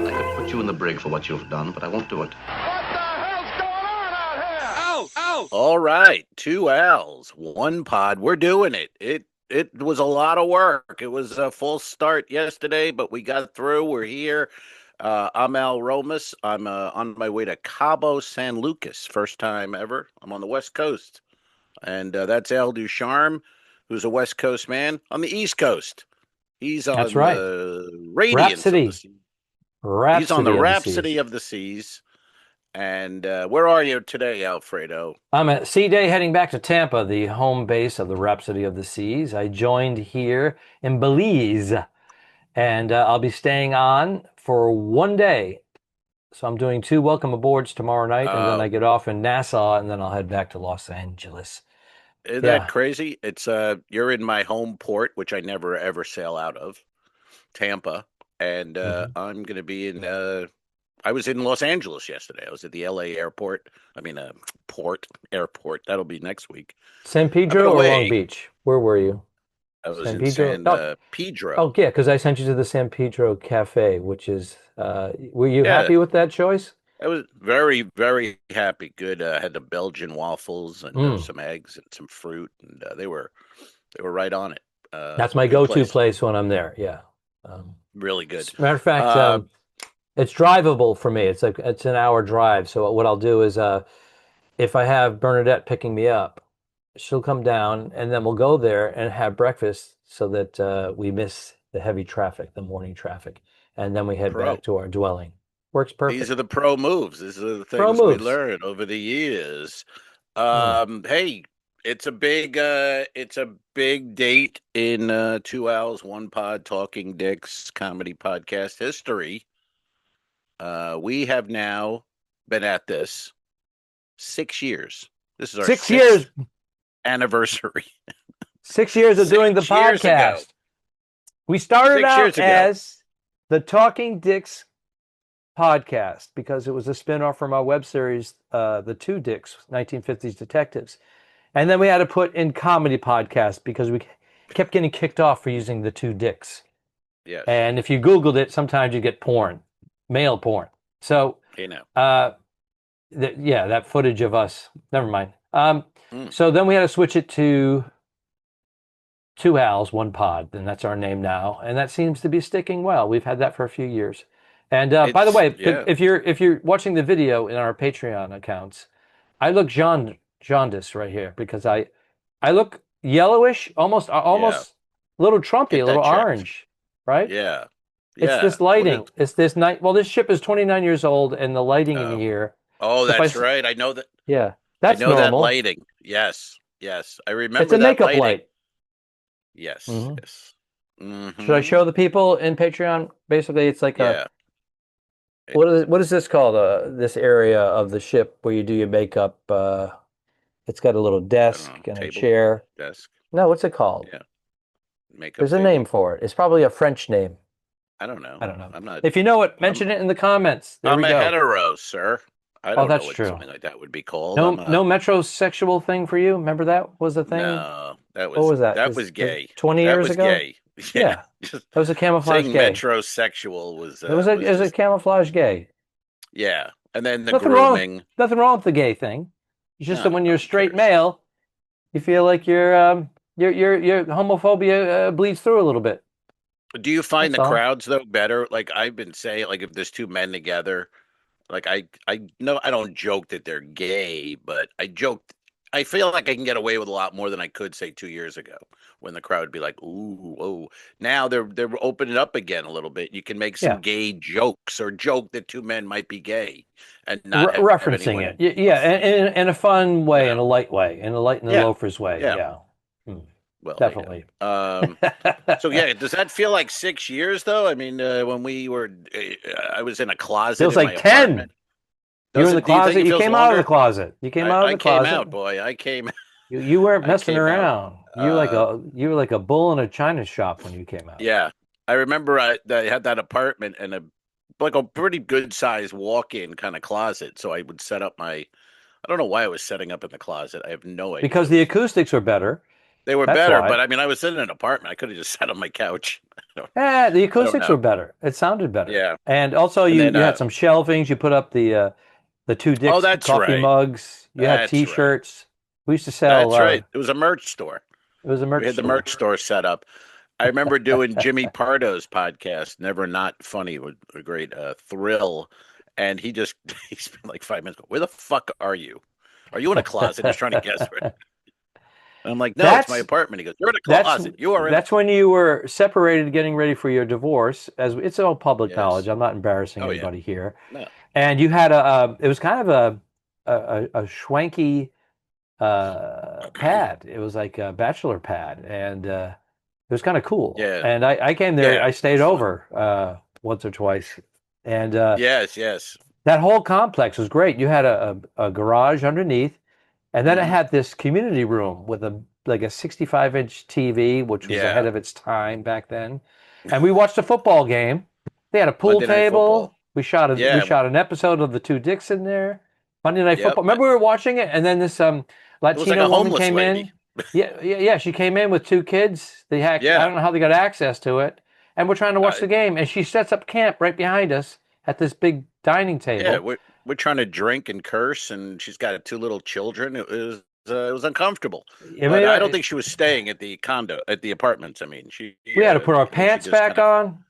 I could put you in the brig for what you've done, but I won't do it. What the hell's going on out here? Ow! Ow! All right, 2 L's, 1 pod. We're doing it. It was a lot of work. It was a full start yesterday, but we got through. We're here. I'm Al Romas. I'm on my way to Cabo San Lucas, first time ever. I'm on the West Coast, and that's Al Ducharme, who's a West Coast man on the East Coast. He's on That's right. the radiance Rhapsody. of the sea. Rhapsody He's on the of Rhapsody seas. of the Seas. And where are you today, Alfredo? I'm at Sea Day heading back to Tampa, the home base of the Rhapsody of the Seas. I joined here in Belize, and I'll be staying on for 1 day. So I'm doing 2 welcome aboards tomorrow night, and then I get off in Nassau, and then I'll head back to Los Angeles. Isn't that crazy? It's you're in my home port, which I never ever sail out of, Tampa, and I'm going to be in. I was in Los Angeles yesterday. I was at the LA airport. I mean, airport. That'll be next week. San Pedro or Long Beach? Where were you? I was San in Pedro? San Pedro. Oh, yeah, because I sent you to the San Pedro Cafe, which is. Were you happy with that choice? I was very, very happy. Good. Had the Belgian waffles and some eggs and some fruit, and they were right on it. That's my go-to place when I'm there. Yeah, really good. Matter of fact, it's drivable for me. It's an hour drive. So what I'll do is, if I have Bernadette picking me up, she'll come down, and then we'll go there and have breakfast so that we miss the heavy traffic, the morning traffic, and then we head back to our dwelling. Works perfect. These are the pro moves. These are the things we learned over the years. Hey, it's a big date in 2 L's, 1 pod, Talking Dicks comedy podcast history. We have now been at this 6 years. This is our 6 years anniversary. 6 years of doing the podcast. We started out as the Talking Dicks podcast because it was a spinoff from our web series, The Two Dicks, 1950s Detectives. And then we had to put in comedy podcast because we kept getting kicked off for using The Two Dicks. Yes. And if you Googled it, sometimes you get porn, male porn. So, that footage of us, never mind. So then we had to switch it to 2 L's, 1 pod, and that's our name now. And that seems to be sticking well. We've had that for a few years. And by the way, if you're watching the video in our Patreon accounts, I look jaundiced right here because I look yellowish, almost a little Trumpy, a little orange, right? Yeah. It's this lighting. It's this night. Well, this ship is 29 years old, and the lighting in here. Oh, that's right. I know that. Yeah, that's normal. that lighting. Yes, I remember. It's a makeup light. Yes. Should I show the people in Patreon? Basically, it's like what is this called? This area of the ship where you do your makeup. It's got a little desk and a chair. Desk. No, what's it called? Yeah. Makeup. There's a name for it. It's probably a French name. I don't know. I'm not. If you know it, mention it in the comments. I'm a hetero, sir. I don't know what something like that would be called. No metrosexual thing for you? Remember that was a thing? No, that was. What was that? That was gay. 20 years ago? Gay. Yeah. That was a camouflage saying gay. Metrosexual was. It was a camouflage gay. Yeah, and then the nothing grooming. Nothing wrong with the gay thing. It's just that when you're a straight male, you feel like your homophobia bleeds through a little bit. Do you find the crowds though better? Like I've been saying, like if there's 2 men together, like I know I don't joke that they're gay, but I feel like I can get away with a lot more than I could say 2 years ago when the crowd would be like, ooh, whoa. Now they're opening up again a little bit. You can make some gay jokes or joke that 2 men might be gay and not referencing it. Yeah, in a fun way, in a light way, in the loafers way. Yeah. Well, definitely. So does that feel like 6 years though? I mean, when we were, I was in a closet. Feels like 10. You were in the closet. You came out of the closet. You came out of the closet. I came out, boy. I came. You weren't messing around. You were like a bull in a china shop when you came out. Yeah, I remember I had that apartment and a pretty good sized walk-in kind of closet. So I would set up I don't know why I was setting up in the closet. I have no idea. Because the acoustics are better. They were That's better, why. but I mean, I was in an apartment. I could have just sat on my couch. The I don't acoustics know. were better. It sounded better. Yeah. And also And then, you had some shelvings. You put up the two oh, Dicks that's coffee right. mugs. You had That's right. T-shirts. We used to sell. That's right. It was a merch store. It was a We merch had the store. merch store set up. I remember doing Jimmy Pardo's podcast, Never Not Funny, with a great thrill. And he spent like 5 minutes. Where the fuck are you? Are you in a closet? He's trying to guess where. And I'm like, no, it's my That's apartment. He goes, you're in a that's closet. You are in a that's when you were separated, getting ready for your divorce. As it's all public knowledge. Yes. I'm not embarrassing Oh, yeah. anybody here. No. And you had it was kind of a schwanky pad. It was like a bachelor pad, and it was kind of cool. Yeah. And I came there. Yeah. I It stayed was fun. over once or twice, and Yes. that whole complex was great. You had a garage underneath, and then it Mhm. had this community room with a 65-inch TV, which was ahead Yeah. of its time back then. And we watched a football game. They had a pool Monday Night table. Football. We Yeah. shot an episode of the Two Dicks in there. Monday Night Yep. Football. Remember we were watching it, and then this It was like Latina a woman homeless came lady. in. Yeah. She came in with two kids. I Yeah. don't know how they got access to it. And we're trying to watch Uh, the game, and she sets up camp right behind us at this big dining yeah. table. We're trying to drink and curse, and she's got two little children. It was uncomfortable, I but mean, I don't think she was staying at the apartments. I mean, we had to put our I think she pants just back on.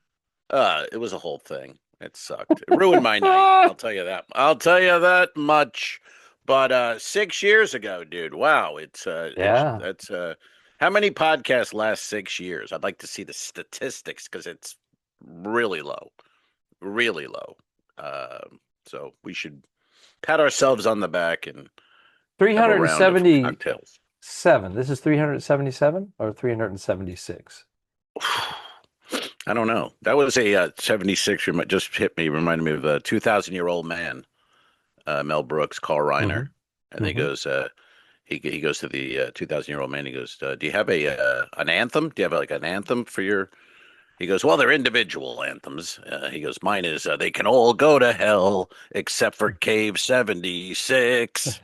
it was a whole thing. It sucked. It ruined my night. I'll tell you that. I'll tell you that much. But 6 years ago, dude, wow, Yeah. that's how many podcasts last 6 years? I'd like to see the statistics because it's really low, really low. So we should pat ourselves on the back and have a round of 377. cocktails. This is 377 or 376? I don't know. That was a 76. Just hit me. Reminded me of a 2,000-year-old man, Mel Brooks, Carl Reiner, and he goes. He goes to the 2,000-year-old man. He goes, "Do you have an anthem? Do you have like an anthem for your?" He goes, "Well, they're individual anthems." He goes, "Mine is they can all go to hell except for Cave 76."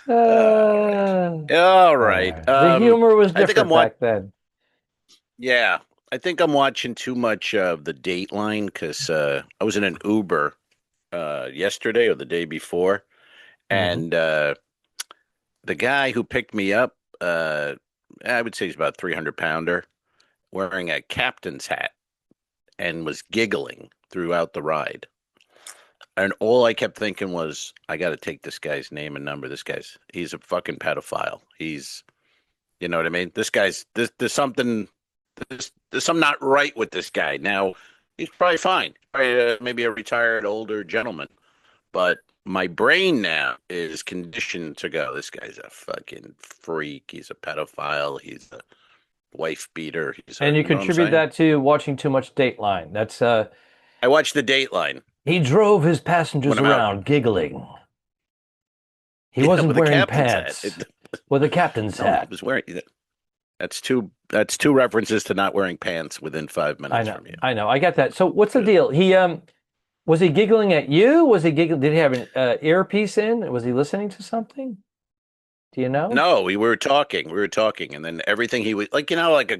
All right. The humor was I think different back then. Yeah, I think I'm watching too much of the Dateline because I was in an Uber yesterday or the day before, and the guy who picked me up, I would say he's about 300-pounder, wearing a captain's hat and was giggling throughout the ride. And all I kept thinking was, I got to take this guy's name and number. He's a fucking pedophile. You know what I mean? There's something not right with this guy. Now, he's probably fine. Probably, maybe a retired older gentleman. But my brain now is conditioned to go, this guy's a fucking freak. He's a pedophile. He's a wife beater. And you contribute that to watching too much Dateline. That's I watched the Dateline. He drove his passengers around giggling. He wasn't wearing pants with a captain's hat. He was wearing. That's two references to not wearing pants within 5 minutes from you. I know. I got that. So what's the deal? He was he giggling at you? Was he giggling? Did he have an earpiece in? Was he listening to something? Do you know? No, we were talking, and then everything he was like, like a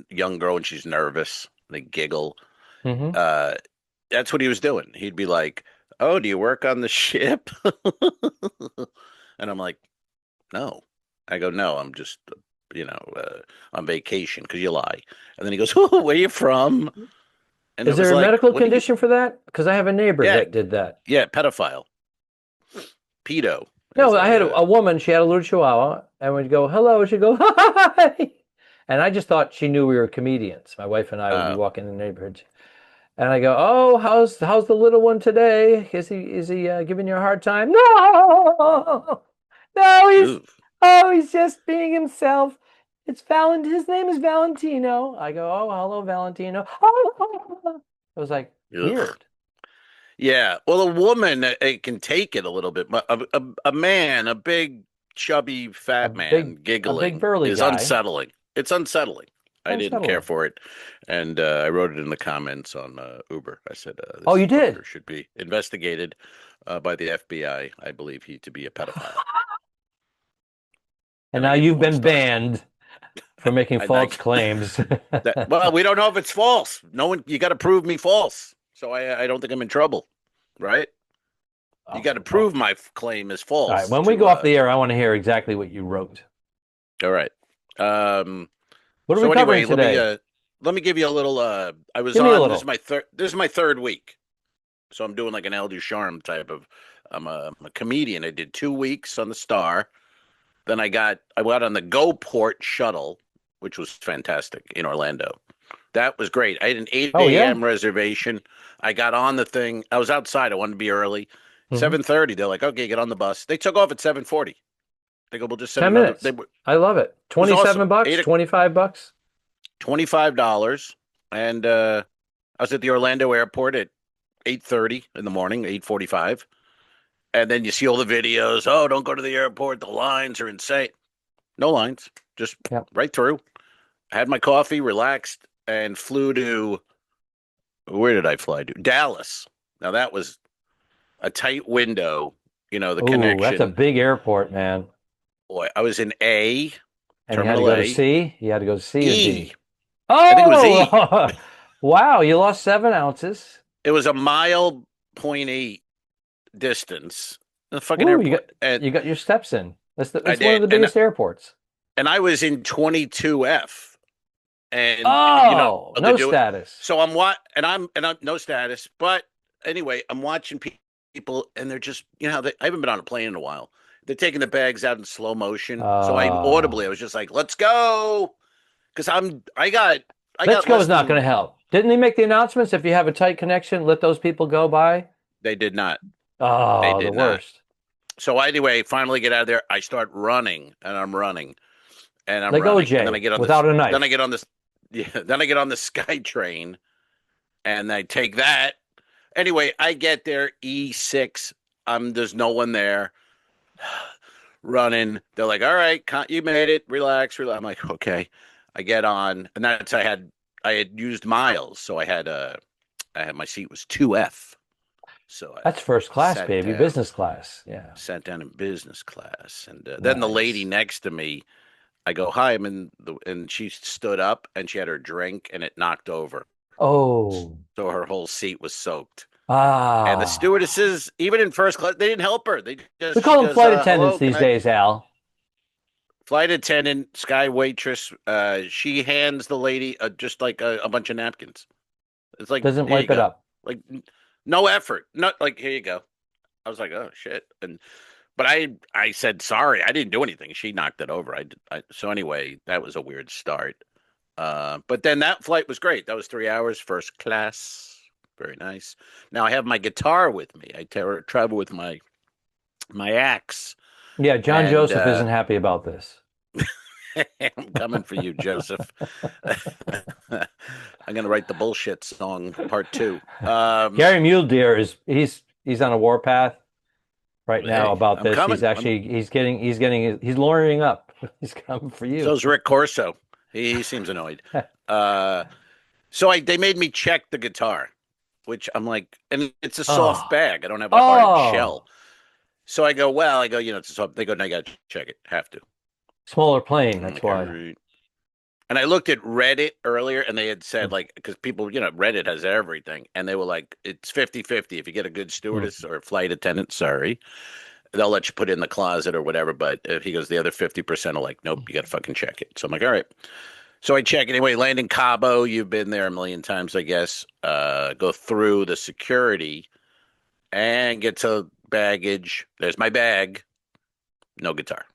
young girl when she's nervous, they giggle. That's what he was doing. He'd be like, "Oh, do you work on the ship?" And I'm like, "No." I go, "No, I'm just, on vacation," because you lie. And then he goes, "Oh, where are you from?" And is there a medical condition for that? Because I have a neighbor that did that. Yeah, pedophile. Pedo. No, I had a woman, she had a little chihuahua, and we'd go, hello, she'd go, hi. And I just thought she knew we were comedians. My wife and I would be walking in the neighborhood. And I go, oh, how's the little one today? Is he giving you a hard time? No, he's just being himself. His name is Valentino. I go, oh, hello, Valentino. Oh. It was like weird. Yeah, well, a woman can take it a little bit. A man, a big, chubby, fat man giggling, a big burly is guy. unsettling. It's unsettling. I didn't care for it, and I wrote it in the comments on Uber. I said, "Oh, you did? Should be investigated by the FBI. I believe he to be a pedophile." And now you've been banned for making false claims. Well, we don't know if it's false. No one. You got to prove me false. So I don't think I'm in trouble, right? You got to prove my claim is false. All right. When we go off the air, I want to hear exactly what you wrote. All right. What are we covering today? Let me give you a little. I was on. This is my third. This is my third week, so I'm doing like an Al Ducharme type of. I'm a comedian. I did 2 weeks on the Star. Then I got on the GoPort shuttle, which was fantastic in Orlando. That was great. I had an 8 a.m. reservation. I got on the thing. I was outside. I wanted to be early. 7:30. They're like, okay, get on the bus. They took off at 7:40. They go, we'll just send 10 minutes. I love it. $27, $25. $25. And I was at the Orlando airport at 8:30 in the morning, 8:45. And then you see all the videos. Oh, don't go to the airport. The lines are insane. No lines. Just right through. I had my coffee, relaxed, and flew to, where did I fly to? Dallas. Now, that was a tight window, the connection. That's a big airport, man. Boy, I was in A. And you had to go to C? You had to go to C or D? Oh! I think it was E. Wow, you lost 7 ounces. It was a mile 0.8 distance. The fucking airport. You got your steps in. That's one of the biggest airports. And I was in 22F. And no status. So I'm no status. But anyway, I'm watching people, and they're just, I haven't been on a plane in a while. They're taking the bags out in slow motion. So I was just like, let's go. Because let's go is not going to help. Didn't they make the announcements? If you have a tight connection, let those people go by. They did not. Oh, they did the worst. Not. So anyway, finally get out of there. I start running, and I'm running, and I'm like running. OJ, and then I get on without a knife. Then I get on this. Yeah. Then I get on the SkyTrain, and I take that. Anyway, I get there E6. There's no one there. Running. They're like, all right, you made it. Relax. I'm like, okay. I get on, and that's I had used miles, so I had my seat was 2F. So that's first class, baby, business class. Yeah, sat down in business class, and then the lady next to me, I go, hi, and she stood up, and she had her drink, and it knocked over. Oh, so her whole seat was soaked. And the stewardesses, even in first class, they didn't help her. We call them flight attendants these days, Al. Flight attendant, sky waitress. She hands the lady just like a bunch of napkins. It's like doesn't wipe it up. Like no effort. Not like here you go. I was like, oh shit. But I said sorry. I didn't do anything. She knocked it over. So anyway, that was a weird start. But then that flight was great. That was 3 hours, first class. Very nice. Now I have my guitar with me. I travel with my axe. Yeah, John Joseph isn't happy about this. I'm coming for you, Joseph. I'm going to write the bullshit song part 2. Gary Mule Deer he's on a warpath right now about this. He's lawyering up. He's coming for you. So is Rick Corso. He seems annoyed. So they made me check the guitar, which I'm like, and it's a soft bag. I don't have a hard shell. So I go, it's a soft. They go, no, you got to check it. Have to. Smaller plane, that's why. And I looked at Reddit earlier, and they had said, because people, Reddit has everything. And they were like, it's 50-50. If you get a good stewardess or a flight attendant, sorry, they'll let you put it in the closet or whatever. But if he goes, the other 50% are like, nope, you got to fucking check it. So I'm like, all right. So I check it anyway. Land in Cabo, you've been there a million times, I guess. Go through the security and get to baggage. There's my bag. No guitar.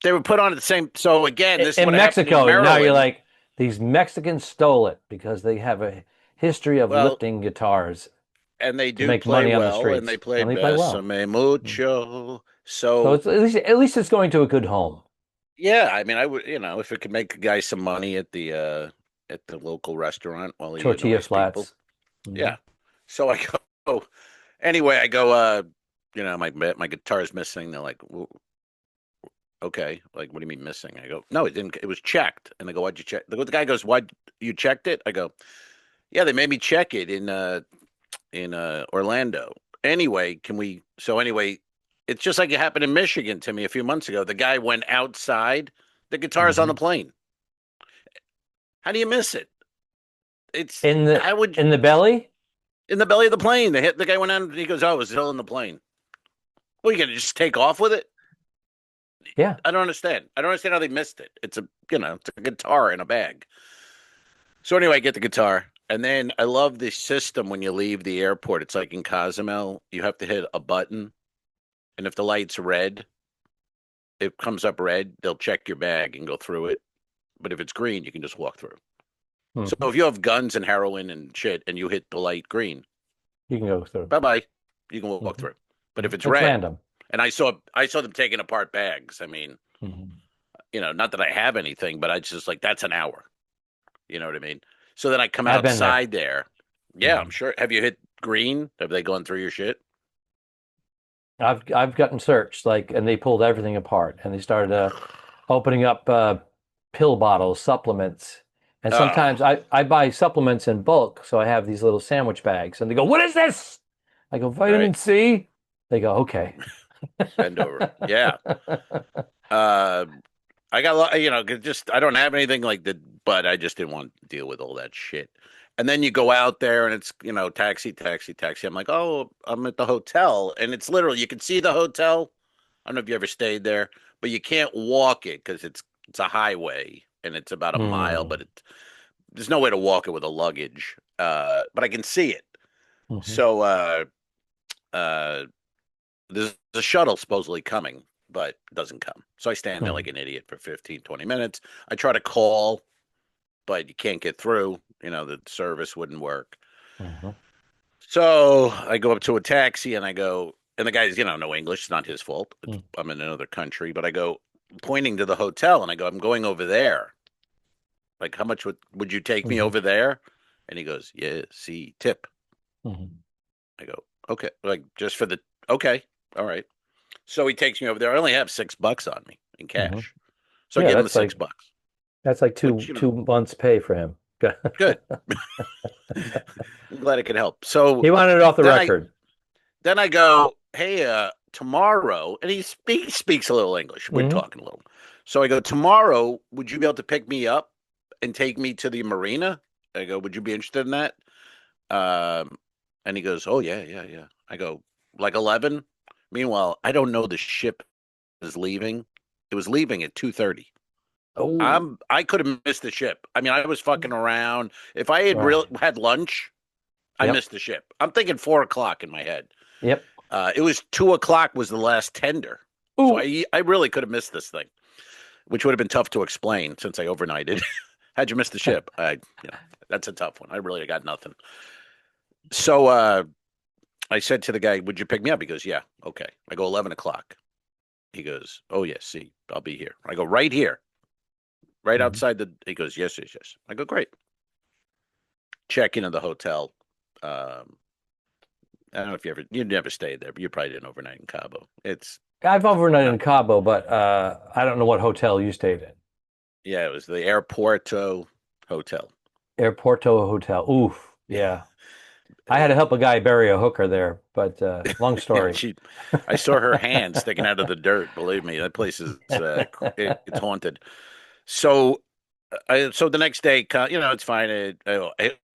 They were put on at the same. So again, this in Mexico. Now you're like, these Mexicans stole it because they have a history of lifting guitars, and they do make play money well, on the streets. And they play Besame Mucho. So it's, at least it's going to a good home. Yeah, I mean, I would, if it could make a guy some money at the local restaurant while he tortilla flats. Mm-hmm. Yeah. So I go. Anyway, I go. My guitar's missing. They're like, okay, like, what do you mean missing? I go, no, it didn't. It was checked. And I go, why'd you check? The guy goes, why you checked it? I go, yeah, they made me check it in Orlando. Anyway, can we? So anyway, It's just like it happened in Michigan to me a few months ago. The guy went outside. The guitar's on the plane. How do you miss it? It's in the belly. In the belly of the plane. The guy went out and he goes, "Oh, it was still in the plane." Well, you gonna just take off with it? Yeah. I don't understand. I don't understand how they missed it. It's it's a guitar in a bag. So anyway, I get the guitar. And then I love the system when you leave the airport. It's like in Cozumel, you have to hit a button. And if the light's red, it comes up red, they'll check your bag and go through it. But if it's green, you can just walk through. So if you have guns and heroin and shit and you hit the light green, you can go through. Bye-bye. You can walk through. But if it's red, random. And I saw them taking apart bags. I mean, not that I have anything, but I just like, that's an hour. You know what I mean? So then I come outside there. Yeah, I'm sure. Have you hit green? Have they gone through your shit? I've gotten searched, and they pulled everything apart, and they started opening up pill bottles, supplements, and sometimes I buy supplements in bulk, so I have these little sandwich bags, and they go, "What is this?" I go, "Vitamin C." They go, "Okay." Send over. Yeah. I got, just, I don't have anything like that, but I just didn't want to deal with all that shit. And then you go out there and it's, taxi. I'm like, oh, I'm at the hotel. And it's literally, you can see the hotel. I don't know if you ever stayed there, but you can't walk it because it's a highway and it's about a mile, but there's no way to walk it with a luggage. But I can see it. So there's a shuttle supposedly coming, but it doesn't come. So I stand there like an idiot for 15, 20 minutes. I try to call, but you can't get through. The service wouldn't work. So I go up to a taxi and I go, and the guy's, no English. It's not his fault. I'm in another country, but I go pointing to the hotel and I go, I'm going over there. Like, how much would you take me over there? And he goes, yeah, see, tip. I go, okay. Like, just for okay. All right. So he takes me over there. I only have $6 on me in cash. So I give him the $6. That's like two months' pay for him. Good. I'm glad it could help. So he wanted it off the record. Then I go, hey, tomorrow, and he speaks a little English. We're talking a little. So I go, tomorrow, would you be able to pick me up and take me to the marina? I go, would you be interested in that? And he goes, oh, yeah. I go, like 11? Meanwhile, I don't know the ship is leaving. It was leaving at 2:30. Oh, I could have missed the ship. I mean, I was fucking around. If I had had lunch, I missed the ship. I'm thinking 4:00 in my head. Yep. It was 2:00 was the last tender. Ooh. So I really could have missed this thing, which would have been tough to explain since I overnighted. How'd you miss the ship? That's a tough one. I really got nothing. So I said to the guy, would you pick me up? He goes, yeah. Okay. I go 11:00. He goes, oh, yes. See, I'll be here. I go, right here. Right outside he goes, yes. I go, great. Check into the hotel. I don't know if you never stayed there, but you probably didn't overnight in Cabo. I've overnighted in Cabo, but I don't know what hotel you stayed in. Yeah, it was the Airporto Hotel. Airporto Hotel. Oof. Yeah. I had to help a guy bury a hooker there, but long story. I saw her hand sticking out of the dirt. Believe me, that place is it's haunted. So the next day, it's fine.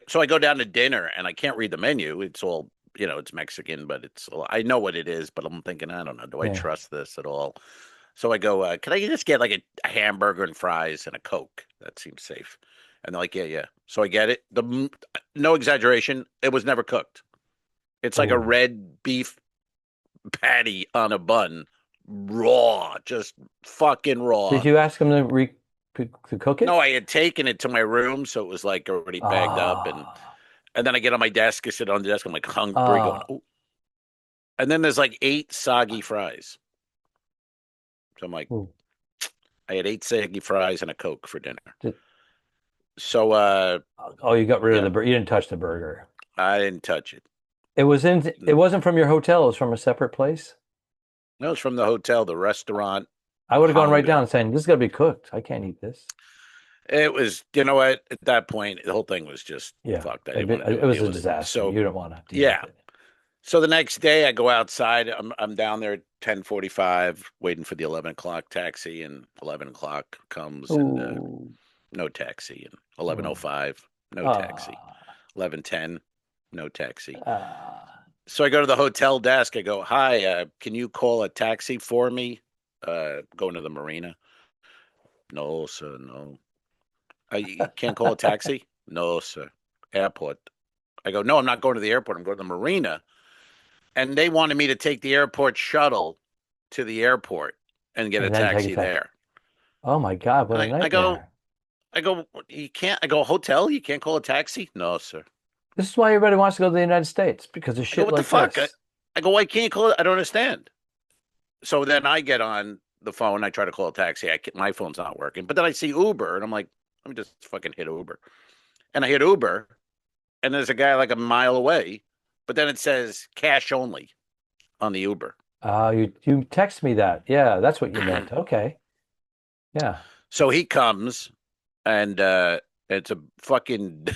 So I go down to dinner and I can't read the menu. It's all, it's Mexican, but I know what it is, but I'm thinking, I don't know. Do I trust this at all? So I go, can I just get like a hamburger and fries and a Coke? That seems safe. And they're like, yeah. So I get it. No exaggeration. It was never cooked. It's like a red beef patty on a bun, raw, just fucking raw. Did you ask them to cook it? No, I had taken it to my room, so it was like already bagged up, and then I get on my desk, I sit on the desk, I'm like hungry, going, oh. And then there's like 8 soggy fries. So I'm like, I had 8 soggy fries and a Coke for dinner. So, you got rid of the burger. You didn't touch the burger. I didn't touch it. It wasn't from your hotel. It was from a separate place. No, it's from the hotel, the restaurant. I would have gone right down and saying, "This is gonna be cooked. I can't eat this." It was, you know what? At that point, the whole thing was just fucked. It was a disaster. So you don't want to. Yeah. So the next day I go outside. I'm down there at 10:45 waiting for the 11 o'clock taxi, and 11 o'clock comes and Ooh. no taxi, and 11:05 no taxi, Ah. 11:10 no taxi. Ah. So I go to the hotel desk. I go, "Hi, can you call a taxi for me? Going to the marina." No, sir, no. You can't call a taxi? No, sir. Airport. I go, "No, I'm not going to the airport. I'm going to the marina." And they wanted me to take the airport shuttle to the airport and get a And then take taxi a taxi. there. Oh my God, what And a I go, nightmare. you can't. I go, hotel? You can't call a taxi? No, sir. This is why everybody wants to go to the United States, because of I go, shit what the like fuck? this. I go, why can't you call it? I don't understand. So then I get on the phone. I try to call a taxi. My phone's not working. But then I see Uber, and I'm like, let me just fucking hit Uber. And I hit Uber, and there's a guy like a mile away, but then it says cash only on the Uber. You text me that. Yeah, that's what you meant. Okay. Yeah. So he comes, and it's a fucking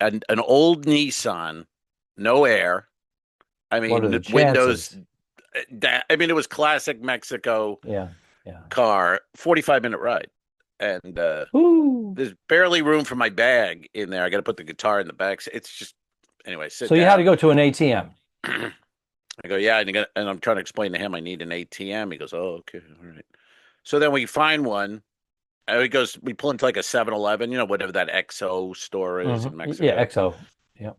an old Nissan, no air. I What are the mean, windows. chances? I mean, it was classic Mexico Yeah. Yeah. car, 45-minute ride, and Ooh. there's barely room for my bag in there. I got to put the guitar in the back. It's just anyway. Sit So you had to down. go to an ATM. I go, yeah, and I'm trying to explain to him I need an ATM. He goes, oh, okay, all right. So then we find one. He goes, we pull into like a 7-Eleven, whatever that XO store is in Yeah, Mexico. XO. Yeah.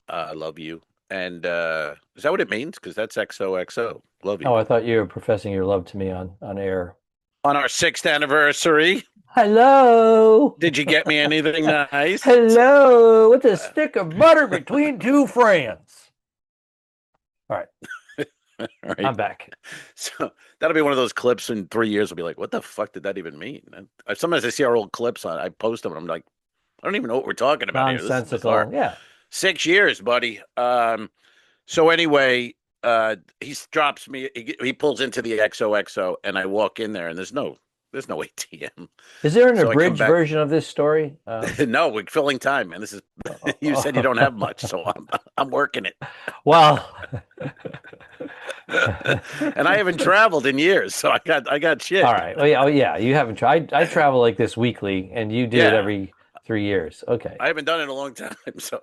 I love you. And is that what it means? Because that's XOXO. Love you. Oh, I thought you were professing your love to me on air. On our 6th anniversary, Hello. did you get me anything nice? Hello. What's a stick of butter between two friends? All right. Right. I'm back. So that'll be one of those clips in 3 years. I'll be like, what the fuck did that even mean? And sometimes I see our old clips I post them, and I'm like, I don't even know what we're talking about here. This is bizarre. Nonsensical. Yeah. 6 years, buddy. So anyway, he drops me. He pulls into the XOXO, and I walk in there, and there's no ATM. Is there an So I come abridged back. version of this story? No, we're filling time, man. This is. You said you don't have much, so I'm working it. Well, And I haven't traveled in years, so I got shit. all right. Well, yeah, you haven't tried. I travel like this weekly, and you do it Yeah. every 3 years. Okay. I haven't done it in a long time. So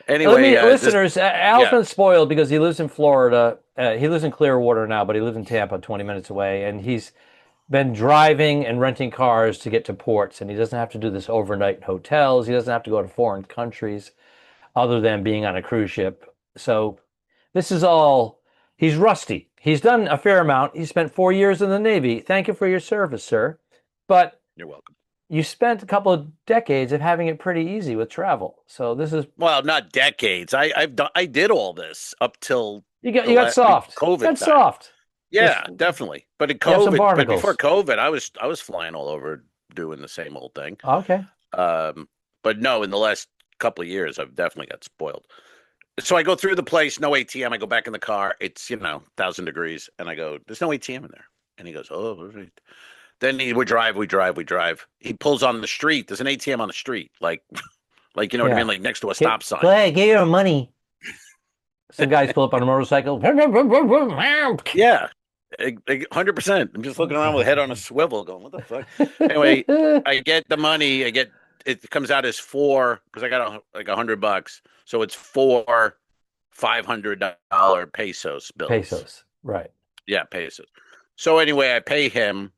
Let anyway, me, listeners, Al's been spoiled because he lives in Florida. He lives in Clearwater now, but he lives in Tampa, 20 minutes away, and he's been driving and renting cars to get to ports, and he doesn't have to do this overnight in hotels. He doesn't have to go to foreign countries other than being on a cruise ship. So this is all, he's rusty. He's done a fair amount. He spent 4 years in the Navy. Thank you for your service, sir. But you're welcome. you spent a couple of decades of having it pretty easy with travel. So this is, well, not decades. I did all this up till you got soft. COVID Got time. soft. Yeah, Just, definitely. But in you have some COVID, but barnacles. before COVID, I was flying all over doing the same old thing. Okay. But no, in the last couple of years, I've definitely got spoiled. So I go through the place, no ATM. I go back in the car. It's 1,000 degrees, and I go, "There's no ATM in there." And he goes, "Oh, all right." Then we drive. He pulls on the street. There's an ATM on the street, like what I mean, like next to a stop sign. Go ahead, get your money. Some guys pull up on a motorcycle. Yeah, 100%. I'm just looking around with a head on a swivel, going, "What the fuck?" Anyway, I get the money. It comes out as four because I got like $100, so it's four $500 pesos bills. Pesos, right? Yeah, pesos. So anyway, I pay him.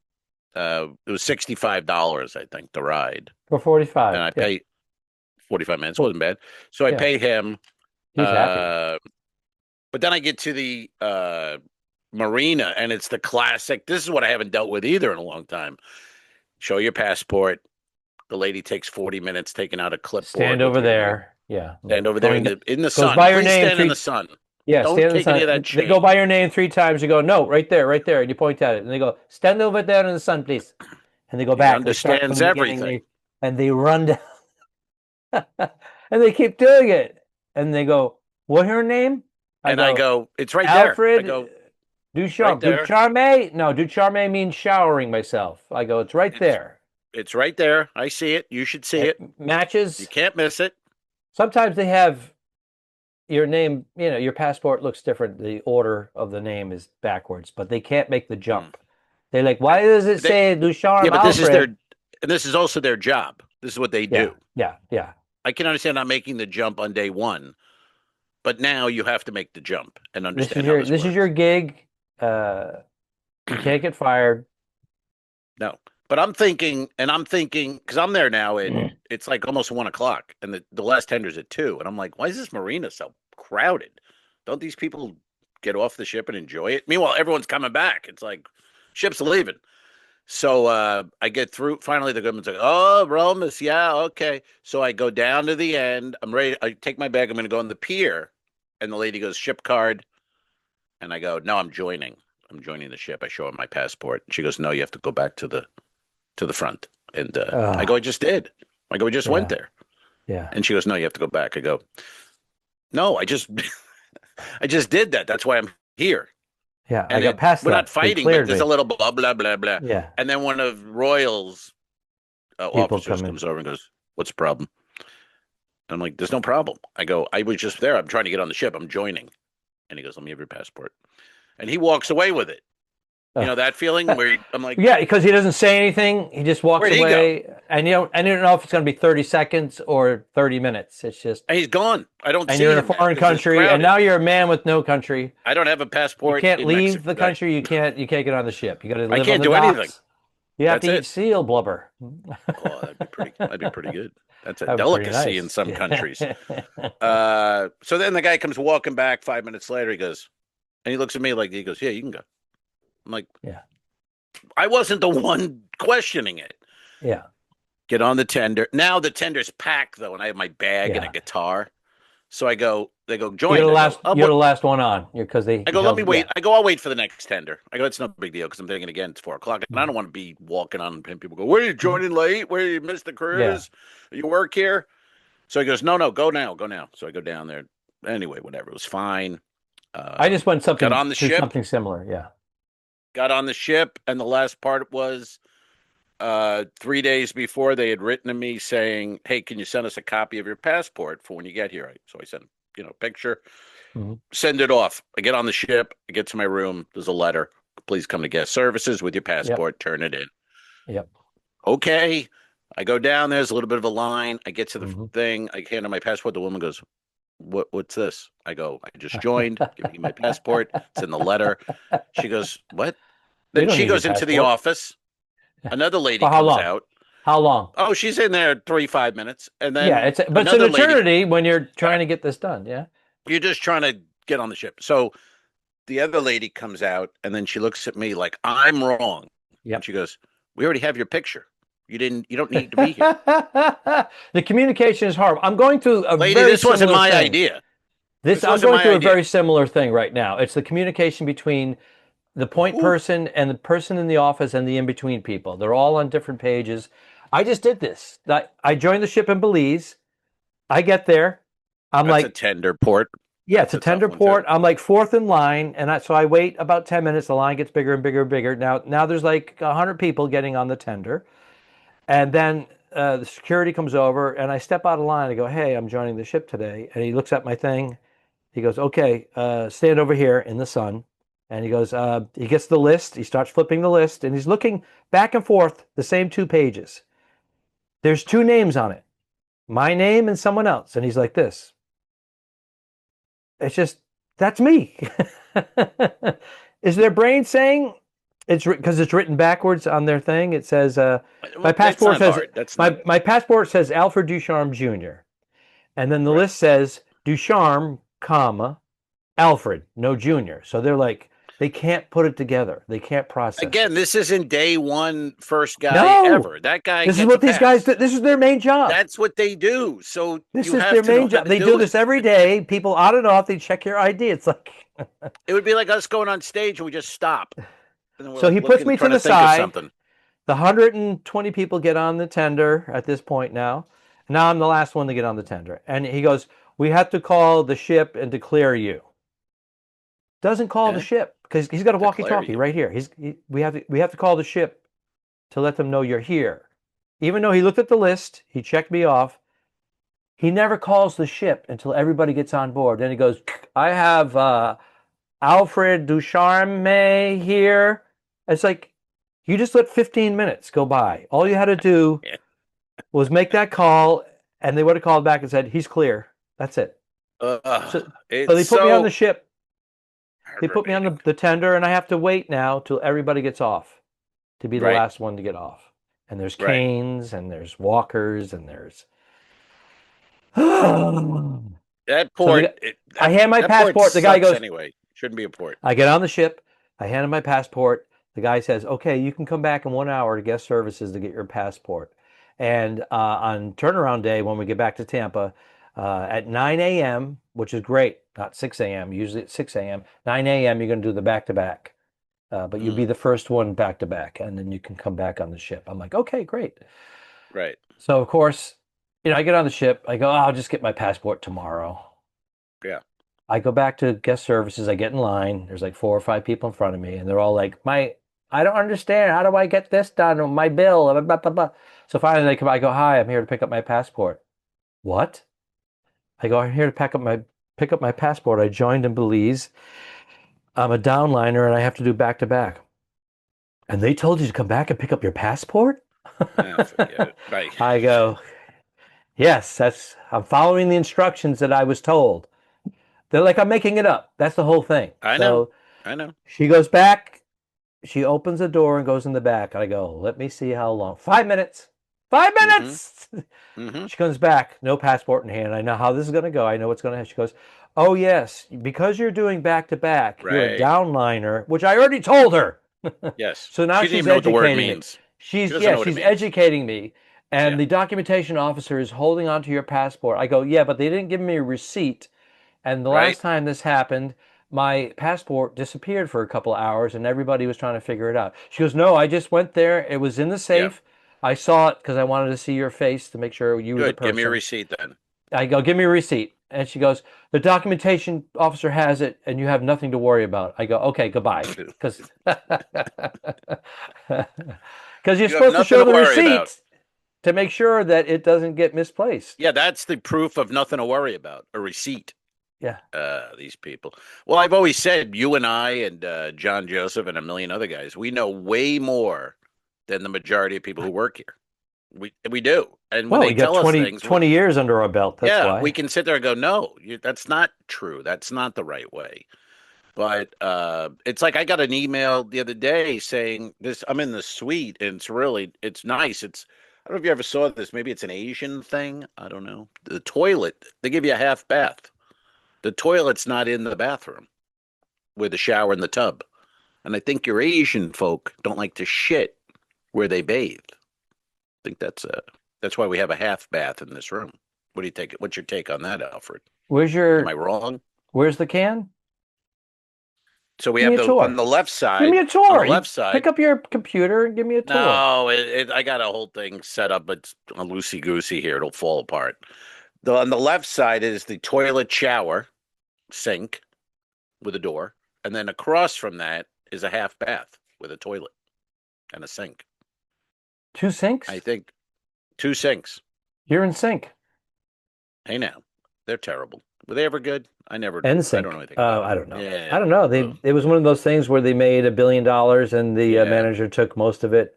It was $65, I think, the ride. For 45. And I pay 45 minutes. It wasn't bad. So I pay him. He's happy. But then I get to the marina, and it's the classic. This is what I haven't dealt with either in a long time. Show your passport. The lady takes 40 minutes taking out a clipboard. Stand over there. Yeah. Stand over there in the sun. Goes by your name. Stand in the sun. Yeah, don't stand in the take sun. any of that shade. They go by your name 3 times. You go, no, right there, and you point at it, and they go, stand over there in the sun, please. And they go back. He understands everything. And they run down, and they keep doing it. And they go, "What's her name?" I go, "It's right Alfred, there." I go, Ducharme. Right there. Ducharme? No, Ducharme means showering myself. I go, it's right there. It's right there. I see it. You should see it. Matches. You can't miss it. Sometimes they have your name, your passport looks different. The order of the name is backwards, but they can't make the jump. They're like, why does it say Ducharme but Alfred? this is also their job. This is what they do. Yeah. I can understand not making the jump on day one, but now you have to make the jump and understand how this is your gig. You can't get fired. No, but I'm thinking, because I'm there now, and it's like almost 1:00, and the last tender's at 2, and I'm like, why is this marina so crowded? Don't these people get off the ship and enjoy it? Meanwhile, everyone's coming back. It's like ship's leaving. So I get through. Finally, the government's like, "Oh, Romas, yeah, okay." So I go down to the end. I'm ready. I take my bag. I'm going to go on the pier, and the lady goes, "Ship card," and I go, "No, I'm joining. I'm joining the ship." I show her my passport. She goes, "No, you have to go back to the front." And I go, "I just did." I go, "We just went there." Yeah. And she goes, "No, you have to go back." I go, "No, I just I just did that. That's why I'm here." Yeah, and I got past we're that. not fighting, but there's a little blah blah blah blah. Yeah. And then one of Royal's officers comes over and goes, "What's the problem?" I'm like, "There's no problem." I go, "I was just there. I'm trying to get on the ship. I'm joining." And he goes, "Let me have your passport." And he walks away with it. You know that feeling where I'm like, yeah, because he doesn't say anything. He just walks away, and you don't know if it's going to be 30 seconds or 30 minutes. It's just, and he's gone. I don't. And see you're in him a foreign country, and now you're a man with no country. I don't have a passport. You can't leave the country. You can't get on the ship. You got to live. I can't on the do docks. anything. You have to eat seal blubber. Oh, that'd be pretty good. That's a delicacy in some countries. So then the guy comes walking back 5 minutes later. He goes, and he looks at me like, he goes, "Yeah, you can go." I'm like, "Yeah." I wasn't the one questioning it. Yeah. Get on the tender. Now the tender's packed though, and I have my bag and a guitar. So I go. They go, "Join." You're the last one on. Because they. I go, "Let me wait." I go, "I'll wait for the next tender." I go, "It's no big deal because I'm thinking again. It's 4:00, and I don't want to be walking on and people go, "Where are you joining late? Where you missed the cruise? You work here?" So he goes, "No, go now." So I go down there. Anyway, whatever. It was fine. I just went got on the ship. Something similar. Yeah. Got on the ship, and the last part was 3 days before they had written to me saying, "Hey, can you send us a copy of your passport for when you get here?" So I sent, picture, send it off. I get on the ship, I get to my room. There's a letter. "Please come to guest services with your passport. Turn it in." Yep. Okay. I go down. There's a little bit of a line. I get to the thing. I hand her my passport. The woman goes, What's this?" I go, "I just joined. Give me my passport. It's in the letter." She goes, "What?" Then she goes into the office. Another lady comes out. How long? Oh, she's in there 5 minutes, and then it's an eternity when you're trying to get this done. Yeah, you're just trying to get on the ship. So the other lady comes out, and then she looks at me like I'm wrong. Yeah, she goes, "We already have your picture. You don't need to be here." The communication is horrible. I'm going through a lady. Very this wasn't my thing. idea. I'm going through a very similar thing right now. It's the communication between the point person and the person in the office and the in-between people. They're all on different pages. I just did this. I joined the ship in Belize. I get there. That's a tender port. Yeah, it's a tender port. I'm like fourth in line, and so I wait about 10 minutes. The line gets bigger and bigger and bigger. Now there's like 100 people getting on the tender. And then the security comes over, and I step out of line. I go, "Hey, I'm joining the ship today." And he looks at my thing. He goes, "Okay, stand over here in the sun." And he goes, he gets the list. He starts flipping the list, and he's looking back and forth, the same 2 pages. There's 2 names on it, my name and someone else. And he's like this. It's just, that's me. Is their brain saying... It's because it's written backwards on their thing. It says my passport says my passport says Alfred Ducharme Jr. And then the list says Ducharme, Alfred, no Jr. So they're like, they can't put it together. They can't process. Again, this isn't day one first guy ever. That guy. This is what these guys do. This is their main job. That's what they do. So this is their main job. They do this every day. People on and off. They check your ID. It's like it would be like us going on stage and we just stop. So he puts me to the side. The 120 people get on the tender at this point now. Now I'm the last one to get on the tender. And he goes, "We have to call the ship and declare you." Doesn't call the ship because he's got a walkie-talkie right here. We have to call the ship to let them know you're here. Even though he looked at the list, he checked me off. He never calls the ship until everybody gets on board. Then he goes, I have Alfred Ducharme here. It's like, you just let 15 minutes go by. All you had to do was make that call, and they would have called back and said, he's clear. That's it. So they put me on the ship. They put me on the tender, and I have to wait now till everybody gets off to be the last one to get off. And there's canes, and there's walkers, and there's... That port. So I hand my passport. The guy goes, anyway, shouldn't be a port. I get on the ship. I hand him my passport. The guy says, okay, you can come back in 1 hour to guest services to get your passport. And on turnaround day, when we get back to Tampa, at 9 a.m., which is great, not 6 a.m., usually at 6 a.m., 9 a.m., you're going to do the back-to-back. But you'll be the first one back-to-back, and then you can come back on the ship. I'm like, okay, great. Right. So, of course, I get on the ship. I go, I'll just get my passport tomorrow. Yeah. I go back to guest services. I get in line. There's like 4 or 5 people in front of me, and they're all like, I don't understand. How do I get this done? My bill. Blah, blah, blah, blah. So finally they come. I go, hi, I'm here to pick up my passport. What? I go, I'm here to pick up my passport. I joined in Belize. I'm a downliner, and I have to do back-to-back. And they told you to come back and pick up your passport? Forget it. Right. I go, yes, I'm following the instructions that I was told. They're like, I'm making it up. That's the whole thing. I know. She goes back. She opens the door and goes in the back. I go, let me see how long. 5 minutes. 5 minutes. Mm-hmm. She comes back, no passport in hand. I know how this is going to go. I know what's going to happen. She goes, oh, yes, because you're doing back-to-back, you're a downliner, which I already told her. Yes. So now she's educating me. She's educating me. And the documentation officer is holding onto your passport. I go, yeah, but they didn't give me a receipt. And the last time this happened, my passport disappeared for a couple of hours, and everybody was trying to figure it out. She goes, no, I just went there. It was in the safe. Yeah. I saw it because I wanted to see your face to make sure you were the person. Give me a receipt then. I go, give me a receipt. And she goes, the documentation officer has it, and you have nothing to worry about. I go, okay, goodbye. Because you're supposed to show the receipt to make sure that it doesn't get misplaced. Yeah, that's the proof of nothing to worry about, a receipt. Yeah. These people. Well, I've always said, you and I and John Joseph and a million other guys, we know way more than the majority of people who work here. We do. And when they tell us things, 20 years under our belt. That's why. We can sit there and go, no, that's not true. That's not the right way. But it's like I got an email the other day saying this. I'm in the suite, and it's nice. I don't know if you ever saw this. Maybe it's an Asian thing. I don't know. The toilet, they give you a half bath. The toilet's not in the bathroom with the shower and the tub. And I think your Asian folk don't like to shit where they bathe. I think that's why we have a half bath in this room. What do you think? What's your take on that, Alfred? Am I wrong? Where's the can? So we have on the left side. Give me a tour. On the left side. Pick up your computer and give me a tour. No, I got a whole thing set up. It's a loosey-goosey here. It'll fall apart. On the left side is the toilet shower sink with a door. And then across from that is a half bath with a toilet and a sink. 2 sinks? I think 2 sinks. You're in sync. Hey, now. They're terrible. Were they ever good? I never did. I don't know anything about I don't know. Yeah. I don't know. It was one of those things where they made $1 billion and the manager took most of it.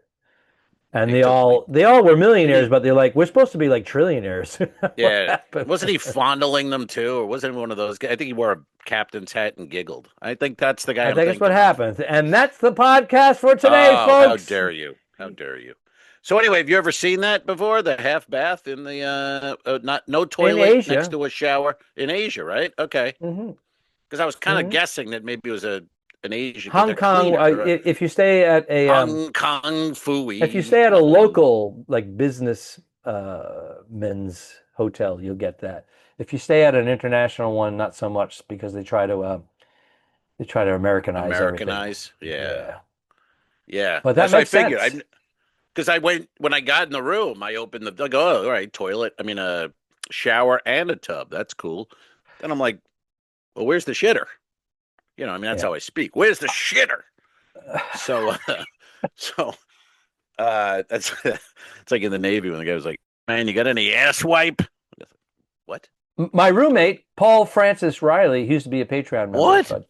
And they all were millionaires, but they're like, we're supposed to be like trillionaires. Yeah. Wasn't he fondling them too? Or wasn't he one of those guys? I think he wore a captain's hat and giggled. I think that's the guy. I think that's what happened. And that's the podcast for today, folks. How dare you? How dare you? So anyway, have you ever seen that before? The half bath in the no toilet next to a shower in Asia, right? Okay. Because I was kind of guessing that maybe it was an Asian. Hong Kong. If you stay at a Hong Kong Fooey, if you stay at a local like business men's hotel, you'll get that. If you stay at an international one, not so much because they try to Americanize everything. Yeah. But that makes sense. Because when I got in the room, I opened I go, oh, all right, toilet. I mean, a shower and a tub. That's cool. Then I'm like, well, where's the shitter? That's how I speak. Where's the shitter? So that's it's like in the Navy when the guy was like, man, you got any ass wipe? What? My roommate, Paul Francis Riley, he used to be a Patreon member, What? but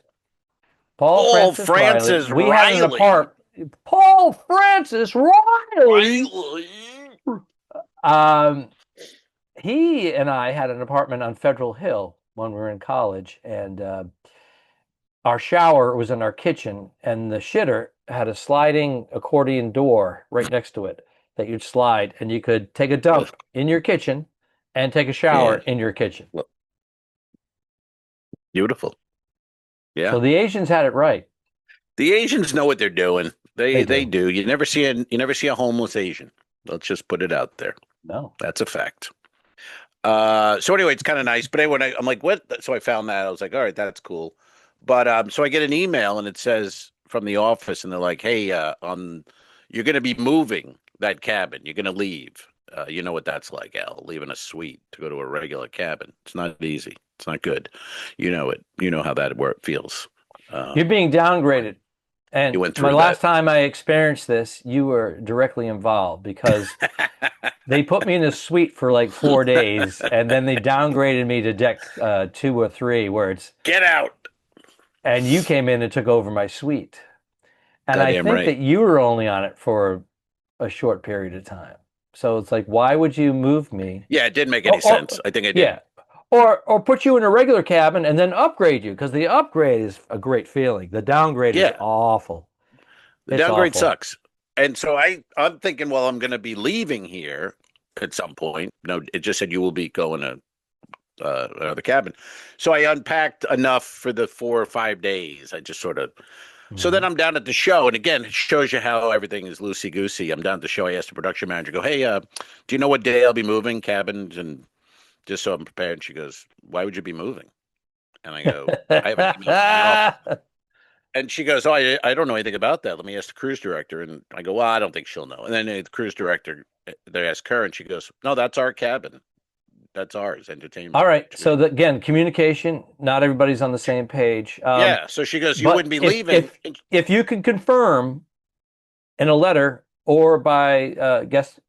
Paul Oh, Francis Riley. Francis We had an Riley. apartment. Paul Francis Riley. He and I had an apartment on Federal Hill when we were in college, and our shower was in our kitchen, and the shitter had a sliding accordion door right next to it that you'd slide, and you could take a dump in your kitchen and take a shower in your kitchen. Beautiful. Yeah. So the Asians had it right. The Asians know what they're doing. They do. You never see a homeless Asian. Let's just put it out there. No. That's a fact. So anyway, it's kind of nice. But anyway, I'm like, what? So I found that. I was like, all right, that's cool. But so I get an email and it says from the office, and they're like, hey, you're going to be moving that cabin. You're going to leave. You know what that's like, Al, leaving a suite to go to a regular cabin. It's not easy. It's not good. You know it. You know how that feels. You're being downgraded. And you went through last time I experienced this, you were directly involved because they put me in a suite for like 4 days, and then they downgraded me to deck 2 or 3, where it's get out. And you came in and took over my suite. And I think that you were only on it for a short period of time. So it's like, why would you move me? Yeah, it didn't make any sense. I think it did. Yeah. Or put you in a regular cabin and then upgrade you, because the upgrade is a great feeling. The downgrade is awful. The downgrade sucks. And so I'm thinking, well, I'm going to be leaving here at some point. No, it just said you will be going to the cabin. So I unpacked enough for the 4 or 5 days. I just sort of. So then I'm down at the show, and again, it shows you how everything is loosey goosey. I'm down at the show. I asked the production manager, "Go, hey, do you know what day I'll be moving cabins and?" Just so I'm prepared. And she goes, "Why would you be moving?" And I go, "I have an email from the office." And she goes, "Oh, I don't know anything about that. Let me ask the cruise director." And I go, "Well, I don't think she'll know." And then the cruise director, they ask her, and she goes, "No, that's our cabin. That's ours, entertainment." All right. So again, communication. Not everybody's on the same page. Yeah. So she goes, "You wouldn't be leaving if you can confirm in a letter or by guest.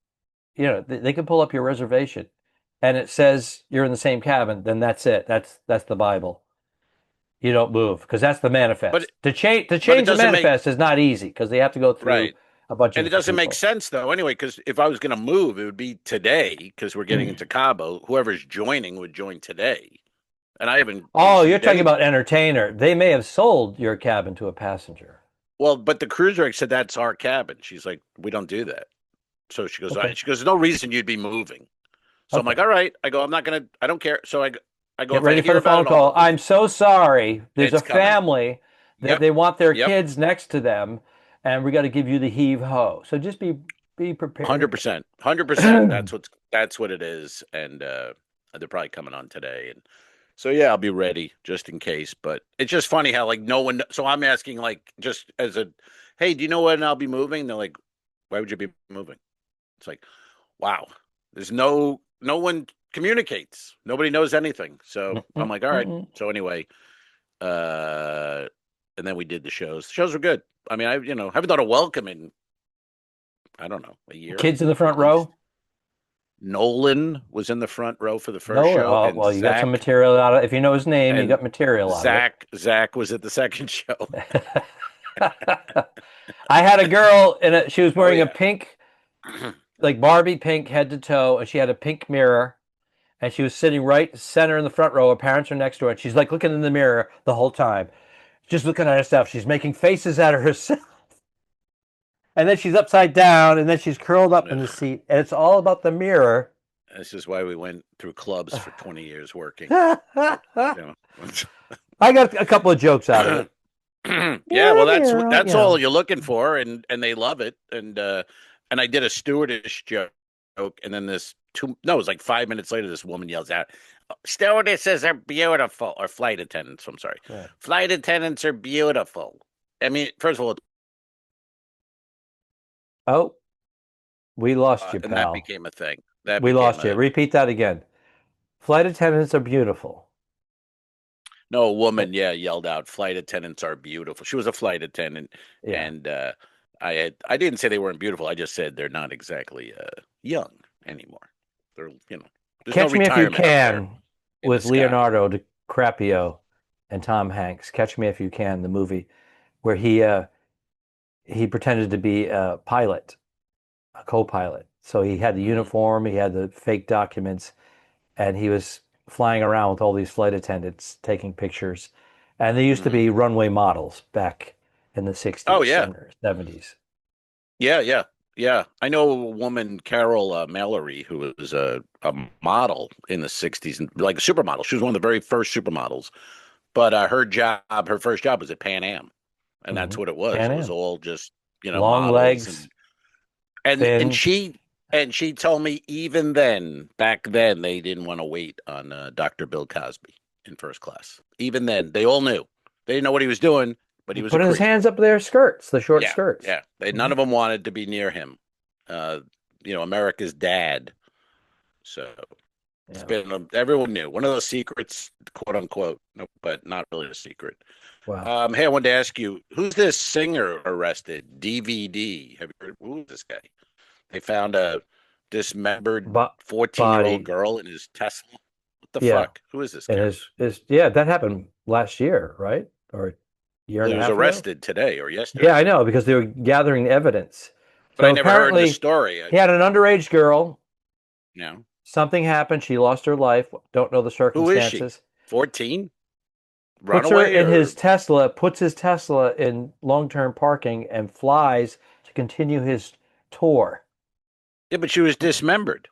They can pull up your reservation, and it says you're in the same cabin. Then that's it. That's the Bible. You don't move, because that's the manifest. But to change the manifest is not easy, because they have to go through a bunch of. And it doesn't make sense though. Anyway, because if I was going to move, it would be today, because we're getting into Cabo. Whoever's joining would join today, and I haven't. Oh, you're talking about entertainer. They may have sold your cabin to a passenger. Well, but the cruise director said that's our cabin. She's like, we don't do that. So she goes, She goes, there's no reason you'd be moving. So I'm like, all right. I go, I'm not going to, I don't care. So I go, get ready for the phone call. I'm so sorry. There's a family that they want their kids next to them, and we got to give you the heave ho. So just be prepared. 100%. 100%. That's what it is. And they're probably coming on today. And so, yeah, I'll be ready just in case. But it's just funny how, like, no one, so I'm asking, like, just as a, hey, do you know when I'll be moving? They're like, why would you be moving? It's like, wow, there's no one communicates. Nobody knows anything. So I'm like, all right. So anyway, and then we did the shows. The shows were good. I mean, I haven't thought of welcome in, I don't know, a year. Kids in the front row. Nolan was in the front row for the first show. Oh, well, you got some material out of. If you know his name, you got material out of it. Zach was at the second show. I had a girl she was wearing a pink, like Barbie pink head to toe, and she had a pink mirror, and she was sitting right center in the front row. Her parents are next to her, and she's like looking in the mirror the whole time, just looking at herself. She's making faces at herself, and then she's upside down, and then she's curled up in the seat, and it's all about the mirror. This is why we went through clubs for 20 years working. I got a couple of jokes out of it. Yeah, well, that's all you're looking for, and they love it. And I did a stewardess joke, and then it was like 5 minutes later, this woman yells out, "Stewardesses are beautiful," or flight attendants. I'm sorry, flight attendants are beautiful. I mean, first of all, oh, we lost you, pal. And that became a thing. We lost you. Repeat that again. Flight attendants are beautiful. No, a woman, yelled out, "Flight attendants are beautiful." She was a flight attendant, and I didn't say they weren't beautiful. I just said they're not exactly young anymore. They're There's Catch no Me If You retirement up there Can in the with sky. Leonardo DiCaprio and Tom Hanks. Catch Me If You Can, the movie where he pretended to be a pilot, a co-pilot. So he had the uniform, he had the fake documents, and he was flying around with all these flight attendants taking pictures. And they used to be runway models back in the 60s Oh yeah, and 70s. yeah. I know a woman, Carol Mallory, who was a model in the '60s, and like a supermodel. She was one of the very first supermodels. But her first job was at Pan Am, and that's what it was. Pan It was Am. all just Long models legs, and thin. she told me even then, back then, they didn't want to wait on Dr. Bill Cosby in first class. Even then, they all knew they didn't know what he was doing, but he was a Putting his creep. hands up their skirts, the short Yeah, skirts. yeah. None of them wanted to be near him. America's dad. So it's been everyone knew one of those secrets, quote unquote, no, but not really a secret. Wow. Hey, I wanted to ask you, who's this singer arrested? DVD. Have you heard? Who is this guy? They found a dismembered 14-year-old Body. girl in his Tesla. What the Yeah. fuck? Who is this And guy? that happened last year, right? Or a year Well, and he a was half ago? arrested today or Yeah, yesterday. I know, because they were gathering evidence. But So I never heard the apparently story. he had an underage girl. No. Something happened. She lost her life. Don't know the Who is she? circumstances. 14? Puts her Runaway in or his Tesla, puts his Tesla in long-term parking and flies to continue his tour. yeah, but she was dismembered.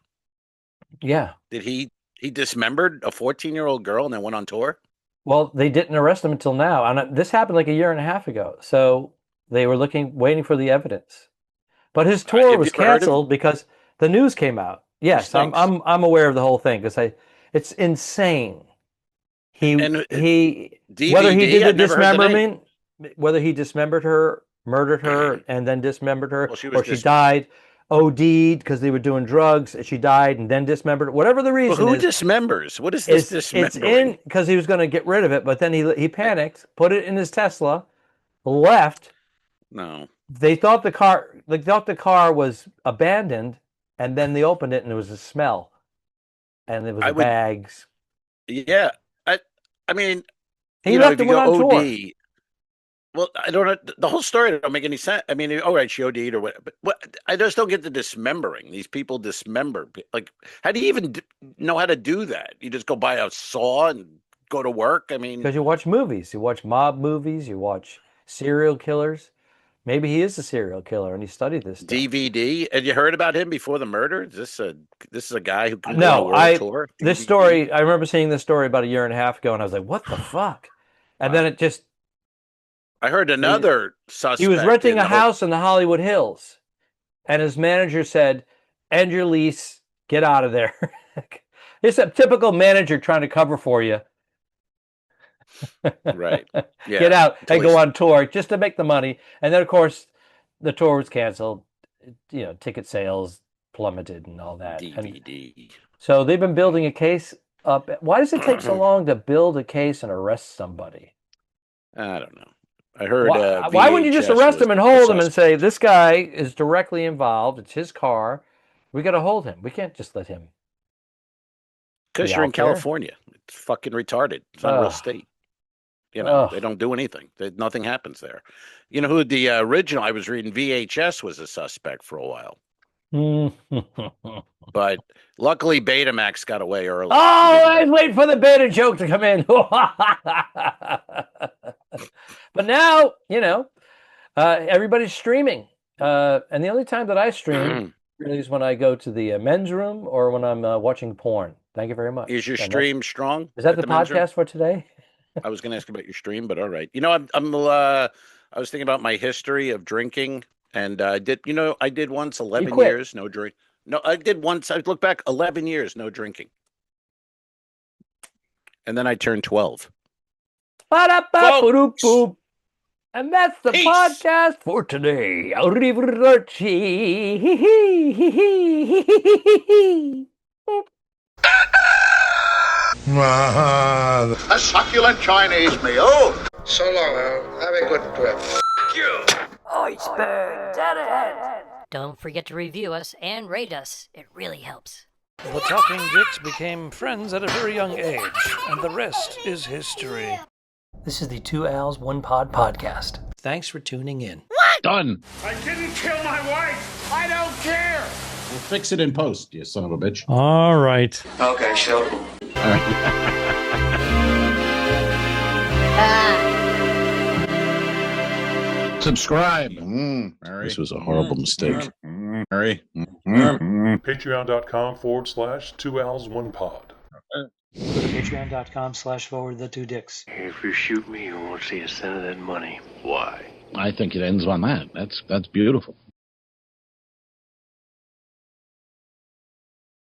Yeah. Did he dismembered a 14-year-old girl and then went on tour? Well, they didn't arrest him until now. And this happened like a year and a half ago. So they were waiting for the evidence. But his tour Have was you ever heard of canceled because the news came out. He Yes, stinks. I'm aware of the whole thing because it's insane. And Whether he DVD, did the I'd never heard the name. dismemberment, whether he dismembered her, murdered her, and then dismembered her, Well, she was or she died, OD'd because they were doing drugs, and she died and then dismembered. Whatever the Well, reason who is, dismembers? What is this it's dismembering? in because he was going to get rid of it, but then he panicked, put it in his Tesla, left. No. They thought the car was abandoned, and then they opened it and there was a smell, and it was bags. Yeah. I mean, He left if and you went go on tour. OD, well, I don't know. The whole story don't make any sense. I mean, all right, she OD'd or what, but I just don't get the dismembering. These people dismember. Like, how do you even know how to do that? You just go buy a saw and go to work? I mean, Because you watch movies, you watch mob movies, you watch serial killers. Maybe he is a serial killer and he studied this stuff. DVD. Had you heard about him before the murder? This is a guy who can go on a No, world tour? this DVD? story, I remember seeing this story about a year and a half ago, and I was like, what the fuck? And then it just. I heard another suspect. He was renting a house in the Hollywood Hills, and his manager said, end your lease, get out of there. It's a typical manager trying to cover for you. Right. Yeah. Get out and go on tour just to make the money. And then, of course, the tour was canceled. Ticket sales plummeted and all that. DVD. So they've been building a case up. Why does it take so long to build a case and arrest somebody? I don't know. I heard. Why wouldn't you just arrest him and hold him and say, this guy is directly involved. It's his car. We got to hold him. We can't just let him. Because you're in California. It's fucking retarded. It's not a real state. They don't do anything. Nothing happens there. You know who the original, I was reading, VHS was a suspect for a while. But luckily Betamax got away early. Oh, I was waiting for the beta joke to come in. But now, everybody's streaming. And the only time that I stream really is when I go to the men's room or when I'm watching porn. Thank you very much. Is your stream strong? Is that the podcast for today? I was going to ask about your stream, but all right. I was thinking about my history of drinking, and I did once 11 years no drink. No, I did once. I look back 11 years no drinking, and then I turned 12. Folks. And that's the podcast for today. Arrivederci. A succulent Chinese meal. So long, Al. Have a good trip. Iceberg, dead ahead. Don't forget to review us and rate us. It really helps. The Talking Dicks became friends at a very young age, and the rest is history. This is the Two Owls, One Pod podcast. Thanks for tuning in. What? Done. I didn't kill my wife. I don't care. We'll fix it in post, you son of a bitch. All right. Okay, sure. All right. Subscribe. This was a horrible mistake. Mary. Patreon.com/Two Owls, One Pod. Go to patreon.com/forward the two dicks. If you shoot me, you won't see a cent of that money. Why? I think it ends on that. That's beautiful.